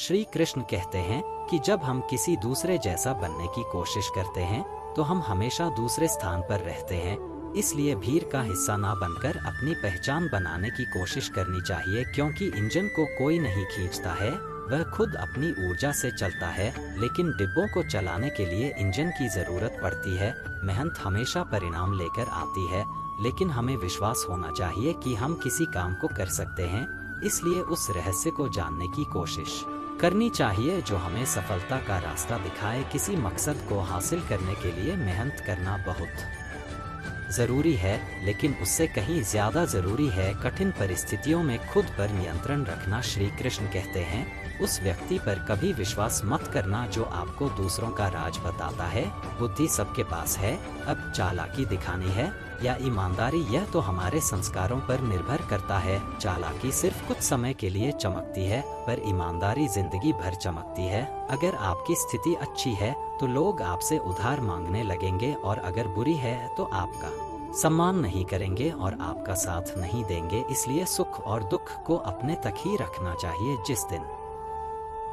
श्री कृष्ण कहते हैं कि जब हम किसी दूसरे जैसा बनने की कोशिश करते हैं तो हम हमेशा दूसरे स्थान पर रहते हैं। इसलिए भीड़ का हिस्सा ना बनकर अपनी पहचान बनाने की कोशिश करनी चाहिए, क्योंकि इंजन को कोई नहीं खींचता है, वह खुद अपनी ऊर्जा से चलता है। लेकिन डिब्बों को चलाने के लिए इंजन की जरूरत पड़ती है। मेहनत हमेशा परिणाम लेकर आती है, लेकिन हमें विश्वास होना चाहिए कि हम किसी काम को कर सकते हैं। इसलिए उस रहस्य को जानने की कोशिश करनी चाहिए जो हमें सफलता का रास्ता दिखाए। किसी मकसद को हासिल करने के लिए मेहनत करना बहुत जरूरी है, लेकिन उससे कहीं ज्यादा जरूरी है कठिन परिस्थितियों में खुद पर नियंत्रण रखना। श्री कृष्ण कहते हैं, उस व्यक्ति पर कभी विश्वास मत करना जो आपको दूसरों का राज बताता है। बुद्धि सबके पास है, अब चालाकी दिखानी है या ईमानदारी, यह तो हमारे संस्कारों पर निर्भर करता है। चालाकी सिर्फ कुछ समय के लिए चमकती है, पर ईमानदारी जिंदगी भर चमकती है। अगर आपकी स्थिति अच्छी है तो लोग आपसे उधार मांगने लगेंगे, और अगर बुरी है तो आपका सम्मान नहीं करेंगे और आपका साथ नहीं देंगे। इसलिए सुख और दुख को अपने तक ही रखना चाहिए। जिस दिन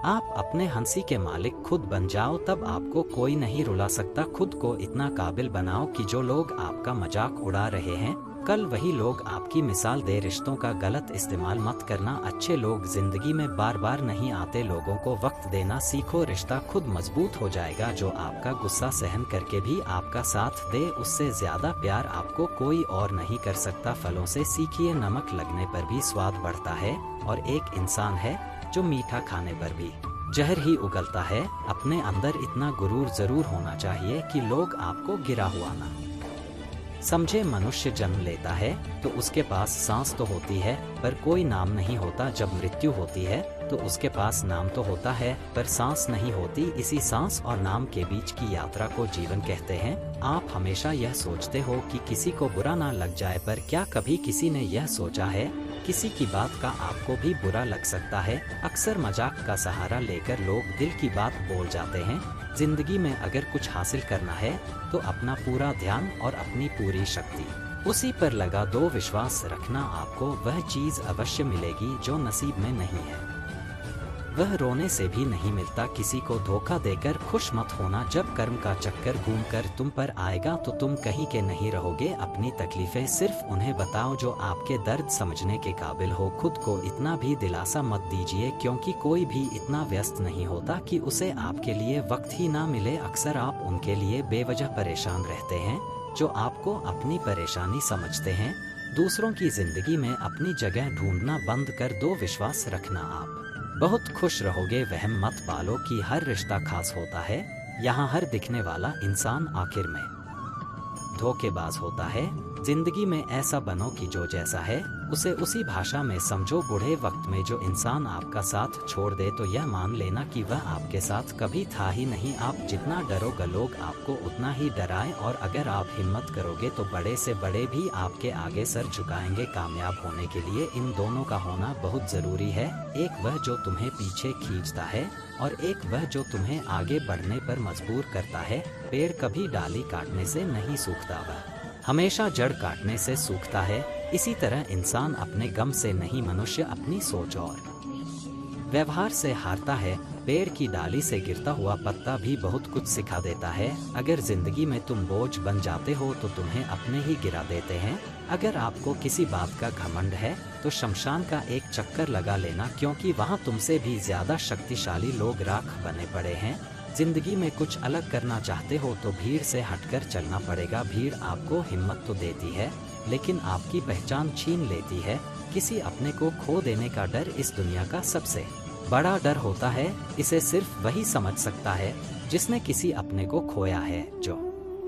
आप अपने हंसी के मालिक खुद बन जाओ, तब आपको कोई नहीं रुला सकता। खुद को इतना काबिल बनाओ कि जो लोग आपका मजाक उड़ा रहे हैं, कल वही लोग आपकी मिसाल दे। रिश्तों का गलत इस्तेमाल मत करना। अच्छे लोग जिंदगी में बार बार नहीं आते। लोगों को वक्त देना सीखो, रिश्ता खुद मजबूत हो जाएगा। जो आपका गुस्सा सहन करके भी आपका साथ दे, उससे ज्यादा प्यार आपको कोई और नहीं कर सकता। फलों से सीखिए, नमक लगने पर भी स्वाद बढ़ता है, और एक इंसान है जो मीठा खाने पर भी जहर ही उगलता है। अपने अंदर इतना गुरूर जरूर होना चाहिए कि लोग आपको गिरा हुआ ना समझे। मनुष्य जन्म लेता है तो उसके पास सांस तो होती है, पर कोई नाम नहीं होता। जब मृत्यु होती है तो उसके पास नाम तो होता है, पर सांस नहीं होती। इसी सांस और नाम के बीच की यात्रा को जीवन कहते हैं। आप हमेशा यह सोचते हो कि किसी को बुरा ना लग जाए, पर क्या कभी किसी ने यह सोचा है किसी की बात का आपको भी बुरा लग सकता है। अक्सर मजाक का सहारा लेकर लोग दिल की बात बोल जाते हैं। जिंदगी में अगर कुछ हासिल करना है तो अपना पूरा ध्यान और अपनी पूरी शक्ति उसी पर लगा दो। विश्वास रखना, आपको वह चीज अवश्य मिलेगी जो नसीब में नहीं है। वह रोने से भी नहीं मिलता। किसी को धोखा देकर खुश मत होना। जब कर्म का चक्कर घूमकर तुम पर आएगा तो तुम कहीं के नहीं रहोगे। अपनी तकलीफें सिर्फ उन्हें बताओ जो आपके दर्द समझने के काबिल हो। खुद को इतना भी दिलासा मत दीजिए, क्योंकि कोई भी इतना व्यस्त नहीं होता कि उसे आपके लिए वक्त ही ना मिले। अक्सर आप उनके लिए बेवजह परेशान रहते हैं जो आपको अपनी परेशानी समझते हैं। दूसरों की जिंदगी में अपनी जगह ढूंढना बंद कर दो। विश्वास रखना, आप बहुत खुश रहोगे। वहम मत पालो कि हर रिश्ता खास होता है। यहाँ हर दिखने वाला इंसान आखिर में धोखेबाज होता है। जिंदगी में ऐसा बनो कि जो जैसा है उसे उसी भाषा में समझो। बूढ़े वक्त में जो इंसान आपका साथ छोड़ दे तो यह मान लेना कि वह आपके साथ कभी था ही नहीं। आप जितना डरोगे लोग आपको उतना ही डराएं, और अगर आप हिम्मत करोगे तो बड़े से बड़े भी आपके आगे सर झुकाएंगे। कामयाब होने के लिए इन दोनों का होना बहुत जरूरी है। एक वह जो तुम्हें पीछे खींचता है, और एक वह जो तुम्हें आगे बढ़ने पर मजबूर करता है। पेड़ कभी डाली काटने से नहीं सूखता, वह हमेशा जड़ काटने से सूखता है। इसी तरह इंसान अपने गम से नहीं, मनुष्य अपनी सोच और व्यवहार से हारता है। पेड़ की डाली से गिरता हुआ पत्ता भी बहुत कुछ सिखा देता है। अगर जिंदगी में तुम बोझ बन जाते हो तो तुम्हें अपने ही गिरा देते हैं। अगर आपको किसी बात का घमंड है तो शमशान का एक चक्कर लगा लेना, क्योंकि वहाँ तुमसे भी ज्यादा शक्तिशाली लोग राख बने पड़े हैं। जिंदगी में कुछ अलग करना चाहते हो तो भीड़ से हटकर चलना पड़ेगा। भीड़ आपको हिम्मत तो देती है, लेकिन आपकी पहचान छीन लेती है। किसी अपने को खो देने का डर इस दुनिया का सबसे बड़ा डर होता है। इसे सिर्फ वही समझ सकता है जिसने किसी अपने को खोया है। जो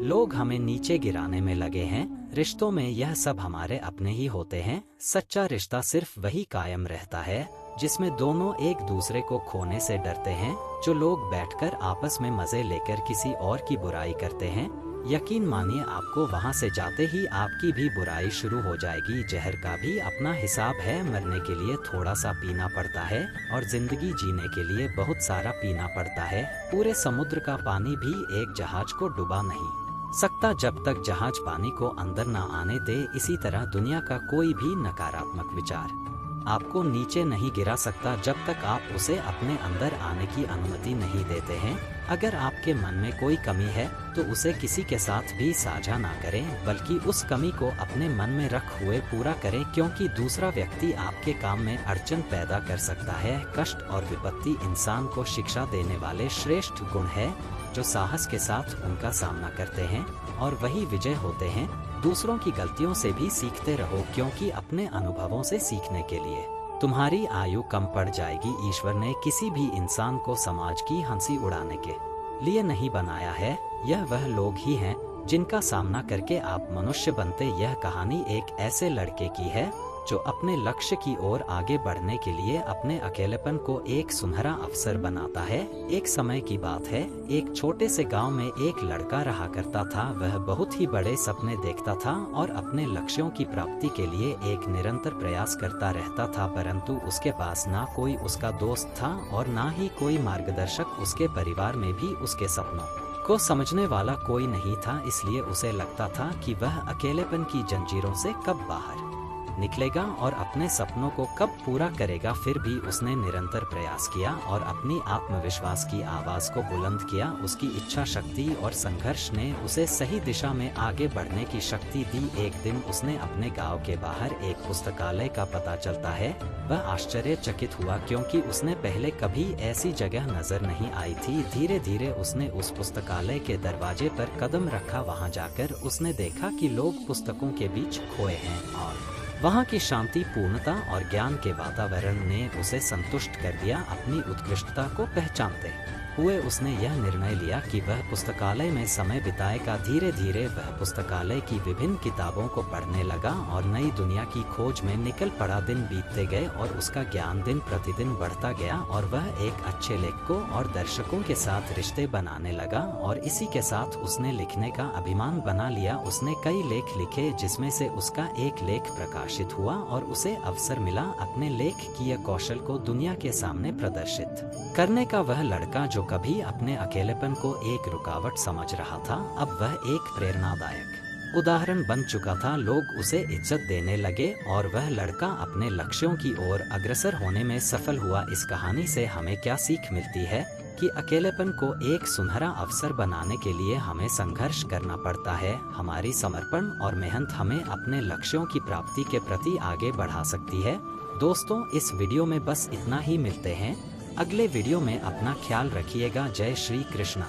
लोग हमें नीचे गिराने में लगे हैं, रिश्तों में यह सब हमारे अपने ही होते हैं। सच्चा रिश्ता सिर्फ वही कायम रहता है जिसमें दोनों एक दूसरे को खोने से डरते हैं। जो लोग बैठकर आपस में मजे लेकर किसी और की बुराई करते हैं, यकीन मानिए आपको वहां से जाते ही आपकी भी बुराई शुरू हो जाएगी। जहर का भी अपना हिसाब है। मरने के लिए थोड़ा सा पीना पड़ता है, और जिंदगी जीने के लिए बहुत सारा पीना पड़ता है। पूरे समुद्र का पानी भी एक जहाज को डुबा नहीं सकता जब तक जहाज पानी को अंदर ना आने दे। इसी तरह दुनिया का कोई भी नकारात्मक विचार आपको नीचे नहीं गिरा सकता जब तक आप उसे अपने अंदर आने की अनुमति नहीं देते हैं। अगर आपके मन में कोई कमी है तो उसे किसी के साथ भी साझा ना करें, बल्कि उस कमी को अपने मन में रख हुए पूरा करें, क्योंकि दूसरा व्यक्ति आपके काम में अड़चन पैदा कर सकता है। कष्ट और विपत्ति इंसान को शिक्षा देने वाले श्रेष्ठ गुण है जो साहस के साथ उनका सामना करते हैं और वही विजय होते हैं। दूसरों की गलतियों से भी सीखते रहो, क्योंकि अपने अनुभवों से सीखने के लिए तुम्हारी आयु कम पड़ जाएगी। ईश्वर ने किसी भी इंसान को समाज की हंसी उड़ाने के लिए नहीं बनाया है। यह वह लोग ही हैं जिनका सामना करके आप मनुष्य बनते। यह कहानी एक ऐसे लड़के की है जो अपने लक्ष्य की ओर आगे बढ़ने के लिए अपने अकेलेपन को एक सुनहरा अवसर बनाता है। एक समय की बात है, एक छोटे से गांव में एक लड़का रहा करता था। वह बहुत ही बड़े सपने देखता था और अपने लक्ष्यों की प्राप्ति के लिए एक निरंतर प्रयास करता रहता था, परंतु उसके पास ना कोई उसका दोस्त था और ना ही कोई मार्गदर्शक। उसके परिवार में भी उसके सपनों को समझने वाला कोई नहीं था। इसलिए उसे लगता था कि वह अकेलेपन की जंजीरों से कब बाहर निकलेगा और अपने सपनों को कब पूरा करेगा। फिर भी उसने निरंतर प्रयास किया और अपनी आत्मविश्वास की आवाज को बुलंद किया। उसकी इच्छा शक्ति और संघर्ष ने उसे सही दिशा में आगे बढ़ने की शक्ति दी। एक दिन उसने अपने गांव के बाहर एक पुस्तकालय का पता चलता है। वह आश्चर्यचकित हुआ, क्योंकि उसने पहले कभी ऐसी जगह नजर नहीं आई थी। धीरे धीरे उसने उस पुस्तकालय के दरवाजे पर कदम रखा। वहां जाकर उसने देखा कि लोग पुस्तकों के बीच खोए हैं और वहाँ की शांति, पूर्णता और ज्ञान के वातावरण ने उसे संतुष्ट कर दिया। अपनी उत्कृष्टता को पहचानते हुए उसने यह निर्णय लिया कि वह पुस्तकालय में समय बिताएगा। धीरे धीरे वह पुस्तकालय की विभिन्न किताबों को पढ़ने लगा और नई दुनिया की खोज में निकल पड़ा। दिन बीतते गए और उसका ज्ञान दिन प्रतिदिन बढ़ता गया और वह एक अच्छे लेखकों और दर्शकों के साथ रिश्ते बनाने लगा और इसी के साथ उसने लिखने का अभिमान बना लिया। उसने कई लेख लिखे, जिसमें से उसका एक लेख प्रकाशित हुआ और उसे अवसर मिला अपने लेखकीय कौशल को दुनिया के सामने प्रदर्शित करने का। वह लड़का जो कभी अपने अकेलेपन को एक रुकावट समझ रहा था, अब वह एक प्रेरणादायक उदाहरण बन चुका था। लोग उसे इज्जत देने लगे और वह लड़का अपने लक्ष्यों की ओर अग्रसर होने में सफल हुआ। इस कहानी से हमें क्या सीख मिलती है कि अकेलेपन को एक सुनहरा अवसर बनाने के लिए हमें संघर्ष करना पड़ता है। हमारी समर्पण और मेहनत हमें अपने लक्ष्यों की प्राप्ति के प्रति आगे बढ़ा सकती है। दोस्तों, इस वीडियो में बस इतना ही। मिलते हैं अगले वीडियो में। अपना ख्याल रखिएगा। जय श्री कृष्णा।